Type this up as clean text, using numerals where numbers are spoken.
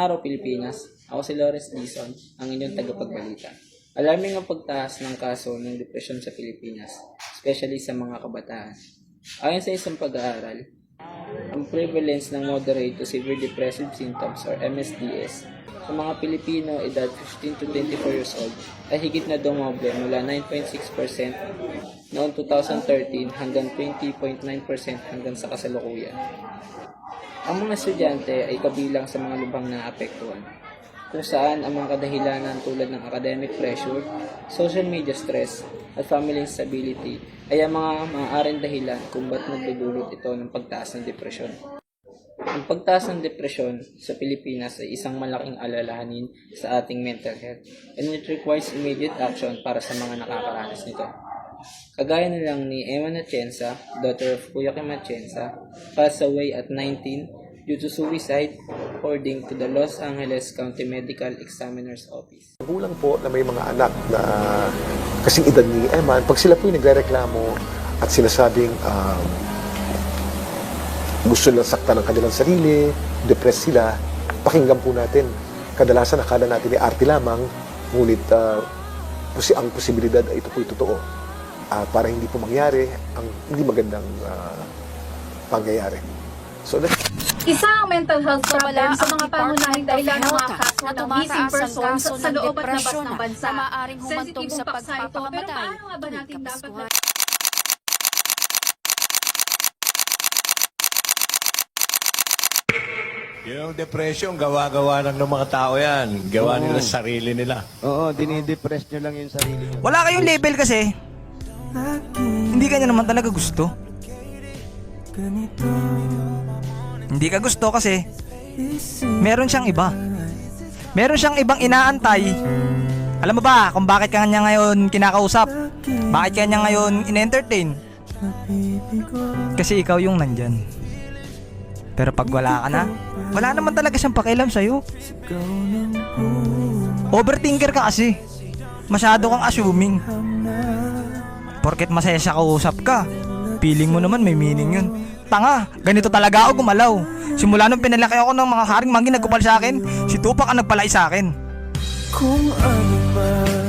araw Pilipinas, ako si Lawrence Dizon, ang inyong tagapagbalita. Alarming ang pagtaas ng kaso ng depresyon sa Pilipinas, especially sa mga kabataan. Ayon sa isang pag-aaral, ang prevalence ng moderate to severe depressive symptoms or MSDS sa mga Pilipino edad 15 to 24 years old ay higit na dumoble mula 9.6% noong 2013 hanggang 20.9% hanggang sa kasalukuyan. Ang mga estudyante ay kabilang sa mga lubhang naapektuhan, kung saan ang mga kadahilanan tulad ng academic pressure, social media stress, at family instability ay ang mga maaaring dahilan kung ba't nagdudulot ito ng pagtaas ng depresyon. Ang pagtaas ng depresyon sa Pilipinas ay isang malaking alalahanin sa ating mental health and it requires immediate action para sa mga nakakaranas nito. Kagaya na lang ni Emma Atienza, daughter of Kuya Kim Atienza, passed away at 19 due to suicide according to the Los Angeles County Medical Examiner's Office. Magulang po na may mga anak na kasing edad ni Emma, pag sila po yung nagre-reklamo at sinasabing gusto nilang saktan ng kanilang sarili, depressed sila, pakinggan po natin. Kadalasan akala natin ay arte lamang, ngunit ang posibilidad ay ito po totoo. Para hindi po mangyari ang hindi magandang pangyayari. So isa ang mental health problem sa mga pangunahing dahilan ng mga kaso ng missing persons sa loob at labas ng bansa. Sensitive sa paksa ito, pero paano nga ba natin dapat Yung depression, gawa-gawa lang ng mga tao yan. Gawa nila sa sarili nila. Oo, dinidepress nyo lang yung sarili nyo. Wala kayong label kasi. Hindi ka niya naman talaga gusto. Hindi ka gusto kasi meron siyang iba. Meron siyang ibang inaantay. Alam mo ba kung bakit ka niya ngayon kinakausap? Bakit ka niya ngayon in-entertain? Kasi ikaw yung nandyan. Pero pag wala ka na, wala naman talaga siyang pakialam sa'yo. Overthinker ka kasi. Masyado kang assuming. Porket masaya siya kausap ka, feeling mo naman may meaning yun. Tanga, ganito talaga ako gumalaw. Simula nung pinalaki ako ng mga haring mangin nagkupal sa akin, si Tupac ang nagpalay sa akin. Kung ano man